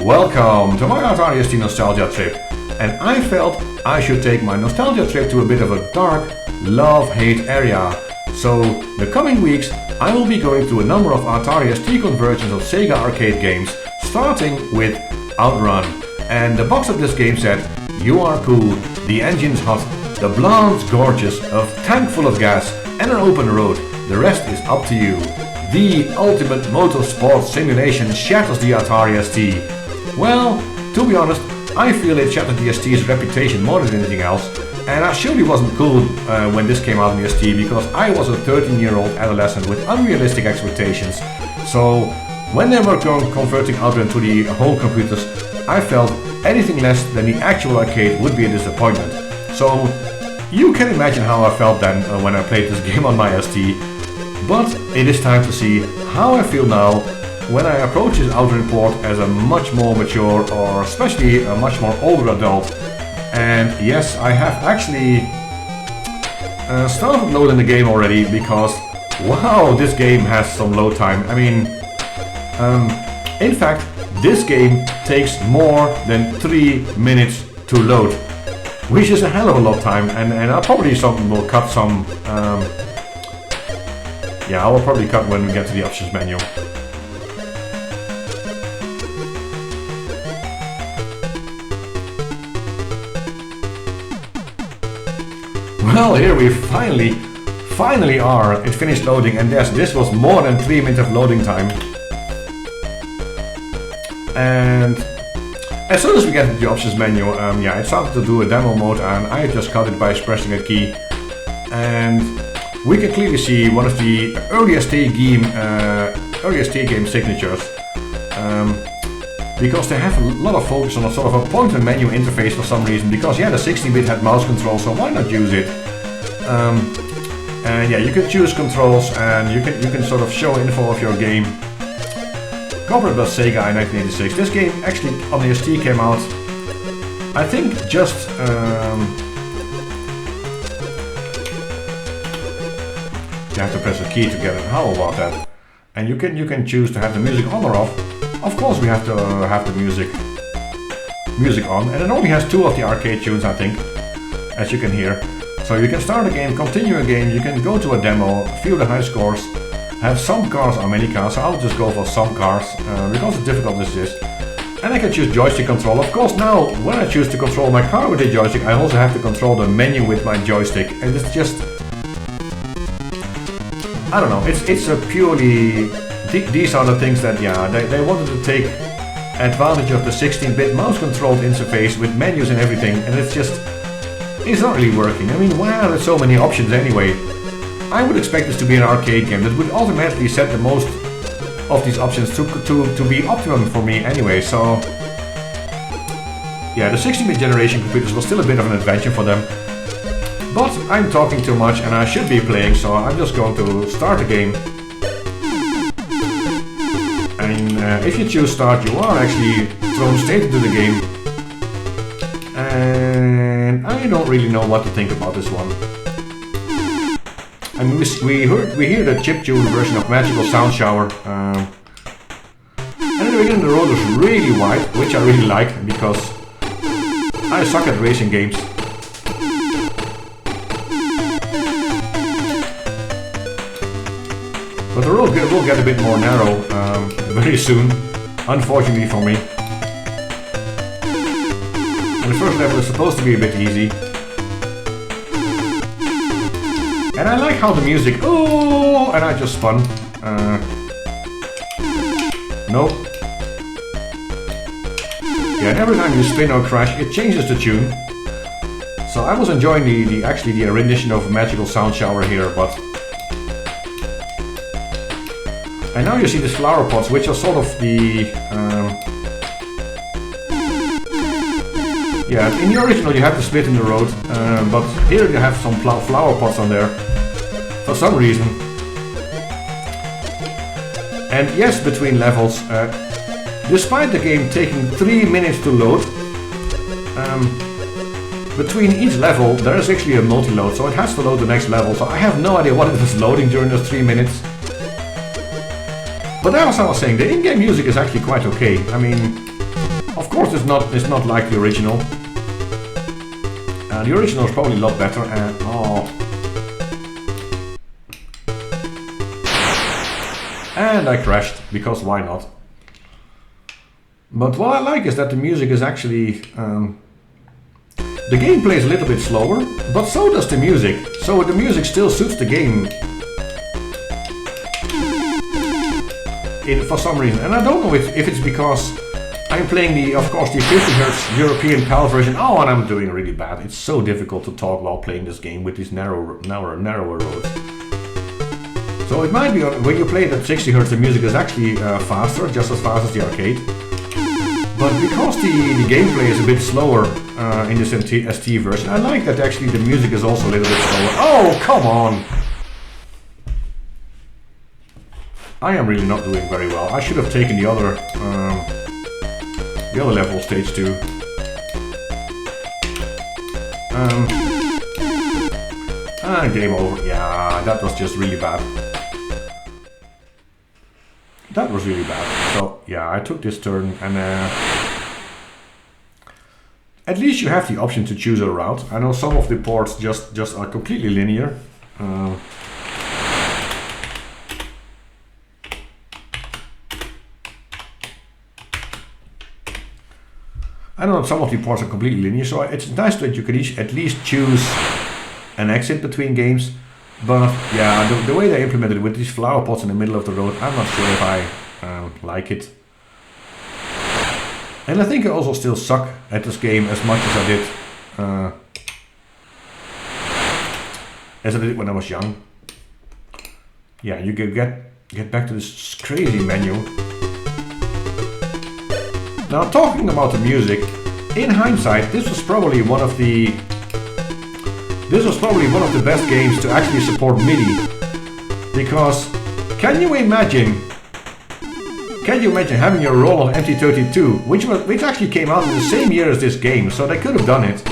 Welcome to my Atari ST Nostalgia trip, and I felt I should take my nostalgia trip to a bit of a dark love-hate area. So the coming weeks I will be going through a number of Atari ST conversions of Sega arcade games, starting with Outrun. And the box of this game said, "You are cool, the engine's hot, the blonde's gorgeous, a tank full of gas and an open road, the rest is up to you. The ultimate motorsport simulation shatters the Atari ST." Well, to be honest, I feel it shattered the ST's reputation more than anything else, and I surely wasn't cool when this came out in the ST, because I was a 13-year-old adolescent with unrealistic expectations. So when they were converting Outrun to the home computers, I felt anything less than the actual arcade would be a disappointment. So you can imagine how I felt then when I played this game on my ST. But it is time to see how I feel now when I approach this Outrun port as a much more mature, or especially a much more older adult. And yes, I have actually started loading the game already, because wow, this game has some load time. I mean, in fact, this game takes more than 3 minutes to load, which is a hell of a lot of time, and I probably will cut some. Yeah, I will probably cut when we get to the options menu. Well, here we finally are. It finished loading, and yes, this was more than 3 minutes of loading time. And as soon as we get to the options menu, yeah, it started to do a demo mode, and I just cut it by pressing a key. And we can clearly see one of the earliest game signatures, because they have a lot of focus on a sort of a point and menu interface for some reason. Because yeah, the 16-bit had mouse control, so why not use it? And yeah, you can choose controls, and you can sort of show info of your game. Covered by Sega in 1986. This game actually on the ST came out, I think, just you have to press a key to get it. How about that? And you can choose to have the music on or off. Of course, we have to have the music on, and it only has 2 of the arcade tunes, I think, as you can hear. So you can start a game, continue a game, you can go to a demo, view the high scores, have some cars or many cars. So I'll just go for some cars because it's difficult as this. And I can choose joystick control. Of course, now when I choose to control my car with the joystick, I also have to control the menu with my joystick, and it's just, I don't know, it's a purely, these are the things that, yeah, they wanted to take advantage of the 16-bit mouse-controlled interface with menus and everything, and it's not really working. I mean, why are there so many options anyway? I would expect this to be an arcade game that would automatically set the most of these options to be optimum for me anyway, so yeah, the 16-bit generation computers was still a bit of an adventure for them. But I'm talking too much and I should be playing, so I'm just going to start the game. And if you choose start, you are actually thrown straight into the game. And I don't really know what to think about this one. I mean, we hear the chiptune version of Magical Sound Shower. And in the beginning the road was really wide, which I really like, because I suck at racing games. But the road will get a bit more narrow very soon, unfortunately for me. And the first level is supposed to be a bit easy. And I like how the music, oh, and I just spun. Nope. Yeah, and every time you spin or crash, it changes the tune. So I was enjoying the rendition of Magical Sound Shower here, but. And now you see these flower pots, which are sort of the. Yeah, in the original you have to split in the road, but here you have some flower pots on there. For some reason. And yes, between levels, despite the game taking 3 minutes to load, between each level there is actually a multi-load, so it has to load the next level, so I have no idea what it is loading during those 3 minutes. But as I was saying, the in-game music is actually quite okay. I mean, Of course, it's not like the original. The original is probably a lot better. And and I crashed, because why not? But what I like is that the music is actually the gameplay is a little bit slower, but so does the music. So the music still suits the game for some reason. And I don't know if it's because I'm playing of course, the 50Hz European PAL version. Oh, and I'm doing really bad. It's so difficult to talk while playing this game with these narrower roads. So it might be when you play it at 60Hz, the music is actually faster, just as fast as the arcade. But because the gameplay is a bit slower in this ST version, I like that actually the music is also a little bit slower. Oh, come on! I am really not doing very well. I should have taken the other level, stage 2. Game over. Yeah, that was just really bad. That was really bad. So yeah, I took this turn, and at least you have the option to choose a route. I know some of the ports just are completely linear. I know some of the ports are completely linear, so it's nice that you can at least choose an exit between games. But yeah, the way they implemented it with these flower pots in the middle of the road, I'm not sure if I like it. And I think I also still suck at this game as much as I did when I was young. Yeah, you can get back to this crazy menu. Now, talking about the music, in hindsight, this was probably one of the best games to actually support MIDI, because can you imagine having your Roland MT32, which actually came out in the same year as this game, so they could have done it,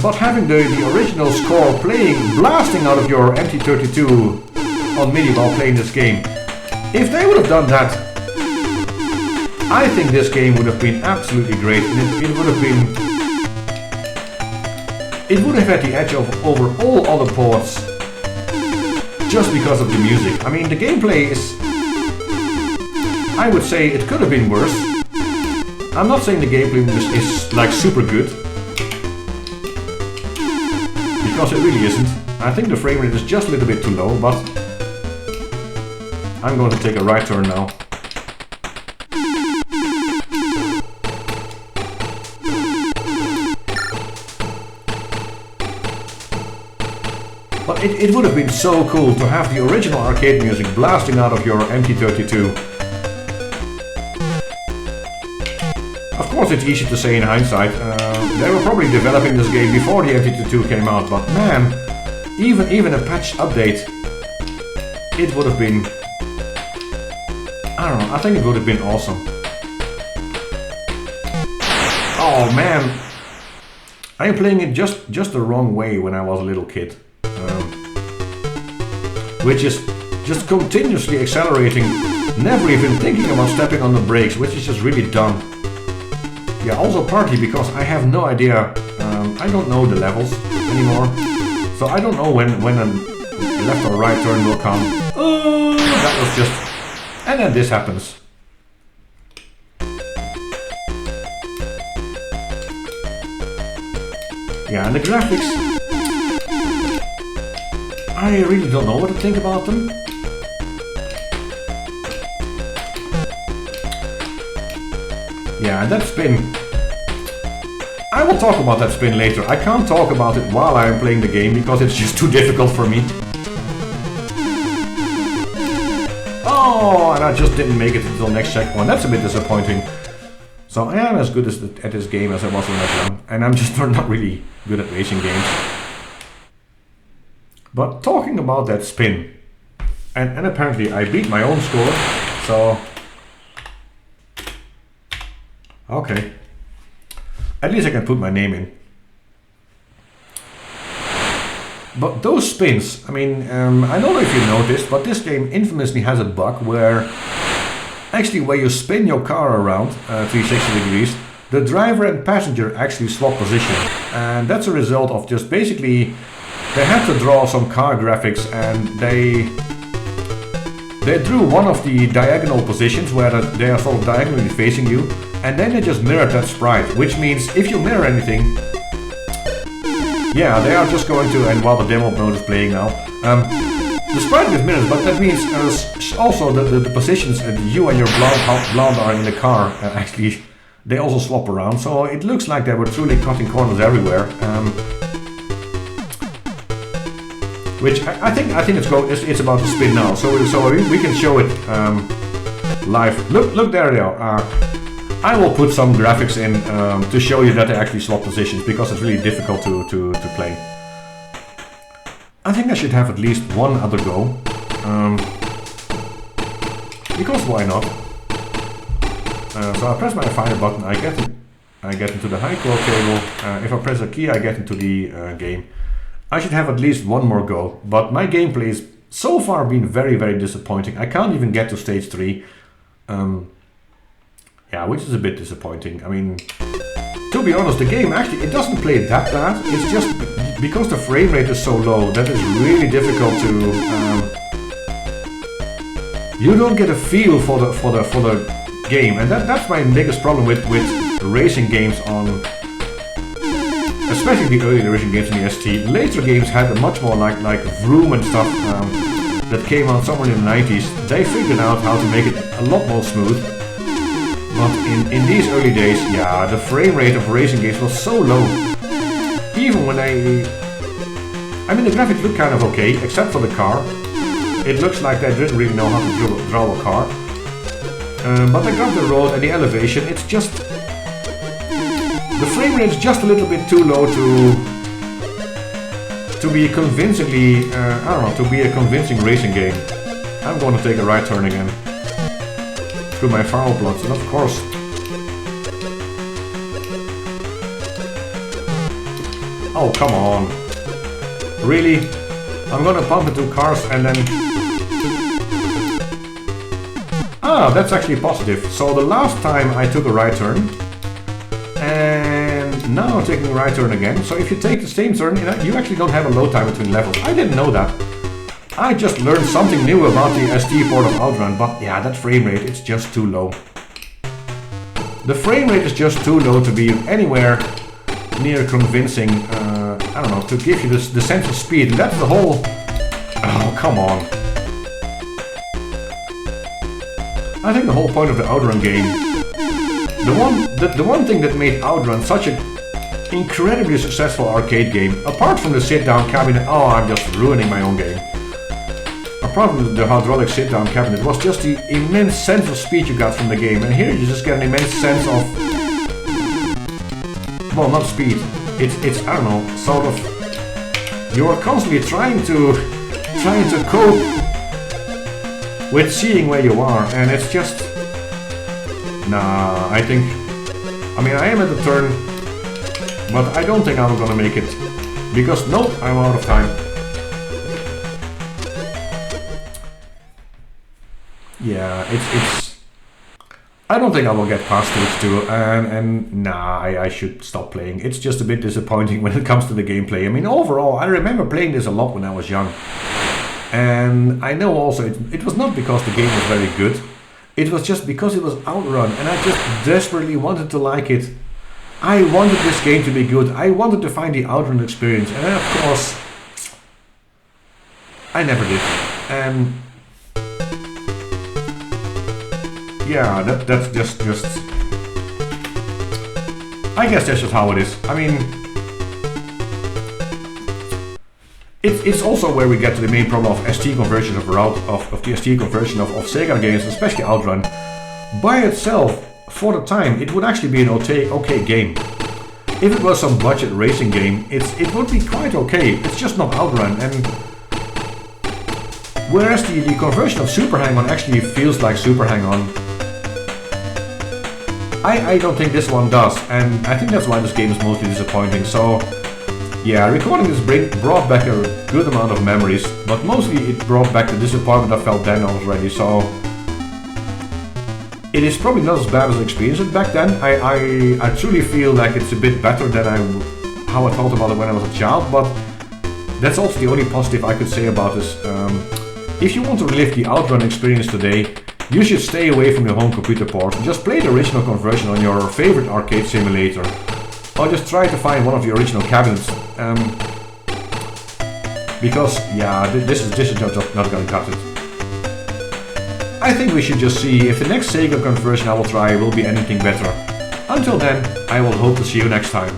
but having the original score blasting out of your MT32 on MIDI while playing this game. If they would have done that, I think this game would have been absolutely great, and it would have had the edge over all other ports just because of the music. I mean, the gameplay is, I would say it could have been worse. I'm not saying the gameplay is like super good, because it really isn't. I think the frame rate is just a little bit too low, but I'm going to take a right turn now. But it would have been so cool to have the original arcade music blasting out of your MT32. Of course, it's easy to say in hindsight. They were probably developing this game before the MT32 came out, but man, even a patch update, it would have been, I don't know, I think it would have been awesome. Oh man, I am playing it just the wrong way when I was a little kid. Which is just continuously accelerating, never even thinking about stepping on the brakes, which is just really dumb. Yeah, also partly because I have no idea, I don't know the levels anymore, so I don't know when a left or right turn will come. Oh, that was just, and then this happens. Yeah, and the graphics, I really don't know what to think about them. Yeah, and that spin, I will talk about that spin later. I can't talk about it while I am playing the game because it's just too difficult for me. Oh, and I just didn't make it until next checkpoint. That's a bit disappointing. So I am as good at this game as I was when I was young, and I'm just not really good at racing games. But talking about that spin, and apparently I beat my own score, so okay, at least I can put my name in. But those spins, I mean, I don't know if you noticed, but this game infamously has a bug where actually where you spin your car around 360 degrees, the driver and passenger actually swap position. And that's a result of just basically, they had to draw some car graphics, and they drew one of the diagonal positions where they are sort of diagonally facing you, and then they just mirrored that sprite, which means if you mirror anything, yeah, they are just going to, and while the demo mode is playing now, the sprite is mirrored, but that means also the positions that you and your blonde are in the car, actually, they also swap around, so it looks like they were truly cutting corners everywhere. Which I think it's about to spin now, so we can show it live. Look there they are. I will put some graphics in to show you that they actually swap positions, because it's really difficult to play. I think I should have at least one other go, because why not? So I press my fire button, I get into the high chord table. If I press a key, I get into the game. I should have at least one more go, but my gameplay has so far been very, very disappointing. I can't even get to stage 3, yeah, which is a bit disappointing. I mean, to be honest, the game actually, it doesn't play that bad. It's just because the frame rate is so low that it's really difficult to. You don't get a feel for the game, and that's my biggest problem with racing games on. Especially the early racing games in the ST. Later games had a much more like Vroom and stuff that came out somewhere in the 90s. They figured out how to make it a lot more smooth. But in these early days, yeah, the frame rate of racing games was so low. Even when I mean, the graphics look kind of okay, except for the car. It looks like they didn't really know how to draw a car. But I got the road and the elevation, it's just... The frame rate is just a little bit too low to be convincingly, I don't know, to be a convincing racing game. I'm going to take a right turn again. Through my foul plots, and of course... Oh, come on. Really? I'm going to pump into cars and then... Ah, that's actually positive. So the last time I took a right turn, and now I'm taking a right turn again. So if you take the same turn, you actually don't have a load time between levels. I didn't know that. I just learned something new about the ST port of Outrun, but yeah, that frame rate is just too low. The frame rate is just too low to be anywhere near convincing, I don't know, to give you the sense of speed. And that's the whole... Oh, come on. I think the whole point of the Outrun game, the one thing that made Outrun such an incredibly successful arcade game, apart from the sit-down cabinet, oh, I'm just ruining my own game. Apart from the hydraulic sit-down cabinet, was just the immense sense of speed you got from the game, and here you just get an immense sense of, well, not speed, it's I don't know, sort of, you are constantly trying to cope with seeing where you are, and it's just... Nah, I mean, I am at the turn, but I don't think I'm gonna make it, because nope, I'm out of time. Yeah, it's... I don't think I will get past stage 2, and nah, I should stop playing. It's just a bit disappointing when it comes to the gameplay. I mean, overall, I remember playing this a lot when I was young. And I know also it was not because the game was very good, it was just because it was Outrun, and I just desperately wanted to like it. I wanted this game to be good, I wanted to find the Outrun experience, and then of course, I never did. And yeah, that's just... I guess that's just how it is. I mean... It's also where we get to the main problem of ST conversion of the ST conversion of Sega games, especially Outrun. By itself, for the time, it would actually be an okay game. If it was some budget racing game, it would be quite okay. It's just not Outrun, and whereas the conversion of Super Hang-On actually feels like Super Hang-On, I don't think this one does, and I think that's why this game is mostly disappointing. So. Yeah, recording this brought back a good amount of memories, but mostly it brought back the disappointment I felt then already, so... It is probably not as bad as I experienced it back then. I truly feel like it's a bit better than how I thought about it when I was a child, but that's also the only positive I could say about this. If you want to relive the Outrun experience today, you should stay away from your home computer port and just play the original conversion on your favorite arcade simulator. Or just try to find one of the original cabinets. Because, yeah, this is just not gonna cut it. I think we should just see if the next Sega conversion I will try will be anything better. Until then, I will hope to see you next time.